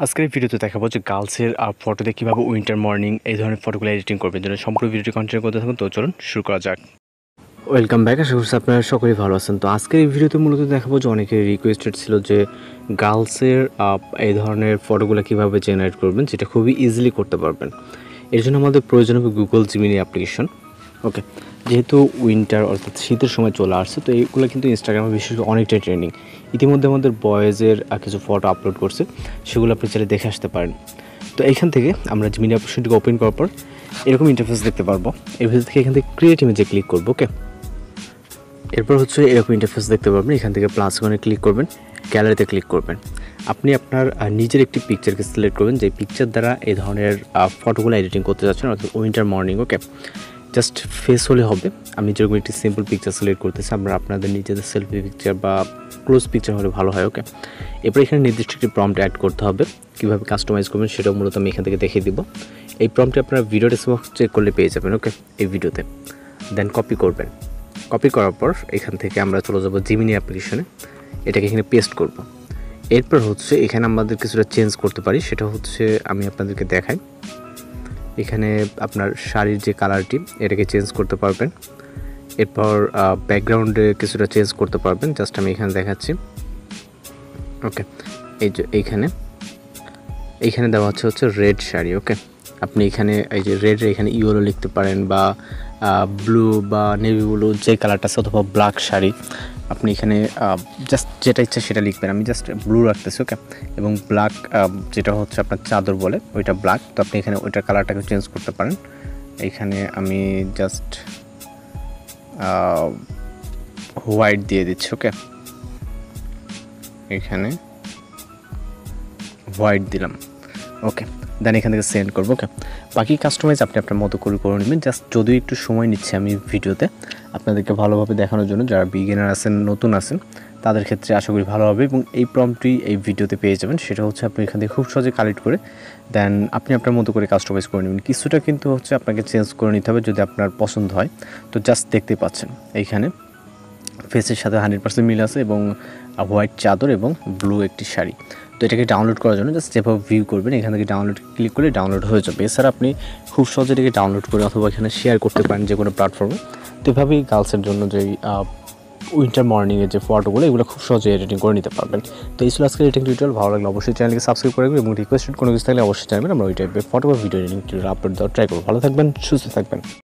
আজকের এই ভিডিওতে দেখাবো যে গার্লসের ফটোতে কীভাবে উইন্টার মর্নিং এই ধরনের ফটোগুলো এডিটিং করবেন। জন্য সম্পূর্ণ ভিডিওটি কন্টিনিউ করতে থাকুন। তো চলুন শুরু করা যাক। ওয়েলকাম ব্যাক, আশা করছি আপনারা সকলেই ভালো আছেন। তো আজকের এই ভিডিওতে মূলত দেখাবো যে অনেকের রিকোয়েস্টেড ছিল যে গার্লসের এই ধরনের ফটোগুলো কীভাবে জেনারেট করবেন, যেটা খুবই ইজিলি করতে পারবেন। এর জন্য আমাদের প্রয়োজন হবে গুগল জিমিনি অ্যাপ্লিকেশন। ওকে, যেহেতু উইন্টার অর্থাৎ শীতের সময় চলে আসছে, তো এইগুলো কিন্তু ইনস্টাগ্রামে বিশেষ করে অনেকটাই ট্রেন্ডিং। ইতিমধ্যে আমাদের বয়েজের কিছু ফটো আপলোড করছে, সেগুলো আপনি চাইলে দেখে আসতে পারেন। তো এইখান থেকে আমরা জিমিনি অ্যাপ্লিকেশনটিকে ওপেন করার পর এরকম ইন্টারফেস দেখতে পারবো। এর ভিতর থেকে এখান থেকে ক্রিয়েট ইমেজে ক্লিক করবো। ওকে, এরপর হচ্ছে এরকম ইন্টারফেস দেখতে পারবেন। এখান থেকে প্লাস ওখানে ক্লিক করবেন, গ্যালারিতে ক্লিক করবেন। আপনি আপনার নিজের একটি পিকচারকে সিলেক্ট করবেন, যে পিকচার দ্বারা এই ধরনের ফটোগুলো এডিটিং করতে যাচ্ছেন, অর্থাৎ উইন্টার মর্নিং। ওকে, জাস্ট ফেস হলে হবে। আমি যেরকম একটি সিম্পল পিকচার সিলেক্ট করতেছি, আমরা আপনাদের নিজেদের সেলফি পিকচার বা ক্লোজ পিকচার হলে ভালো হয়। ওকে, এরপর এখানে নির্দিষ্ট একটি প্রম্পট অ্যাড করতে হবে। কীভাবে কাস্টমাইজ করবেন সেটাও মূলত আমি এখান থেকে দেখিয়ে দিব। এই প্রম্পটে আপনারা ভিডিও ডেসক্রিপশন চেক করলে পেয়ে যাবেন। ওকে, এই ভিডিওতে দেন কপি করবেন। কপি করার পর এখান থেকে আমরা চলে যাব জিমিনি অ্যাপ্লিকেশনে, এটাকে এখানে পেস্ট করব। এরপর হচ্ছে এখানে আমাদের কিছুটা চেঞ্জ করতে পারি, সেটা হচ্ছে আমি আপনাদেরকে দেখাই। এখানে আপনার শাড়ির যে কালারটি, এটাকে চেঞ্জ করতে পারবেন। এরপর ব্যাকগ্রাউন্ডে কিছুটা চেঞ্জ করতে পারবেন, জাস্ট আমি এখানে দেখাচ্ছি। ওকে, এই যে এইখানে দেওয়া হচ্ছে রেড শাড়ি। ওকে, আপনি এখানে এই যে রেডের এখানে ইয়েলো লিখতে পারেন, বা ব্লু বা নেভি ব্লু যে কালারটা আছে, অথবা ব্ল্যাক শাড়ি। আপনি এখানে জাস্ট যেটা ইচ্ছা সেটা লিখবেন। আমি জাস্ট ব্লু রাখতেছি। ওকে, এবং ব্ল্যাক যেটা হচ্ছে আপনার চাদর বলে, ওইটা ব্ল্যাক। তো আপনি এখানে ওইটার কালারটাকে চেঞ্জ করতে পারেন। এইখানে আমি জাস্ট হোয়াইট দিয়ে দিচ্ছি। ওকে, এখানে হোয়াইট দিলাম। ওকে, দেন এখান থেকে সেন্ড করবো। ওকে, বাকি কাস্টমাইজ আপনি আপনার মতো করে নেবেন। জাস্ট যদিও একটু সময় নিচ্ছে আমি ভিডিওতে আপনাদেরকে ভালোভাবে দেখানোর জন্য, যারা বিগিনার আছেন, নতুন আছেন, তাদের ক্ষেত্রে আশা করি ভালো হবে। এবং এই প্রম্পটটি এই ভিডিওতে পেয়ে যাবেন। সেটা হচ্ছে আপনি এখান থেকে খুব সহজে কালেক্ট করে দেন আপনি আপনার মতো করে কাস্টমাইজ করে নেবেন। কিছুটা কিন্তু হচ্ছে আপনাকে চেঞ্জ করে নিতে হবে যদি আপনার পছন্দ হয়। তো জাস্ট দেখতে পাচ্ছেন এইখানে ফেসের সাথে 100% মিল আছে, এবং হোয়াইট চাদর এবং ব্লু একটি শাড়ি। তো এটাকে ডাউনলোড করার জন্য জাস্ট যেভাবে ভিউ করবেন, এখান থেকে ডাউনলোড ক্লিক করলে ডাউনলোড হয়ে যাবে। এছাড়া আপনি খুব সহজে এটাকে ডাউনলোড করে অথবা এখানে শেয়ার করতে পারেন যে কোনো প্ল্যাটফর্মে। তো এভাবেই গার্লসের জন্য যে উইন্টার মর্নিংয়ের যে ফটোগুলো, এগুলো খুব সহজে এডিটিং করে নিতে পারবেন। তো এই ছিল আজকের এডিটিং টিউটোরিয়াল। ভালো লাগলে অবশ্যই চ্যানেলকে সাবস্ক্রাইব করে রাখবেন, এবং রিকোয়েস্টেড কোনো কিছু থাকলে অবশ্যই জানাবেন। আমরা ওই টাইপের ফটো বা ভিডিও এডিটিং টিউটোরিয়াল আপলোড দেওয়ার ট্রাই করবো। ভালো থাকবেন, সুস্থ থাকবেন।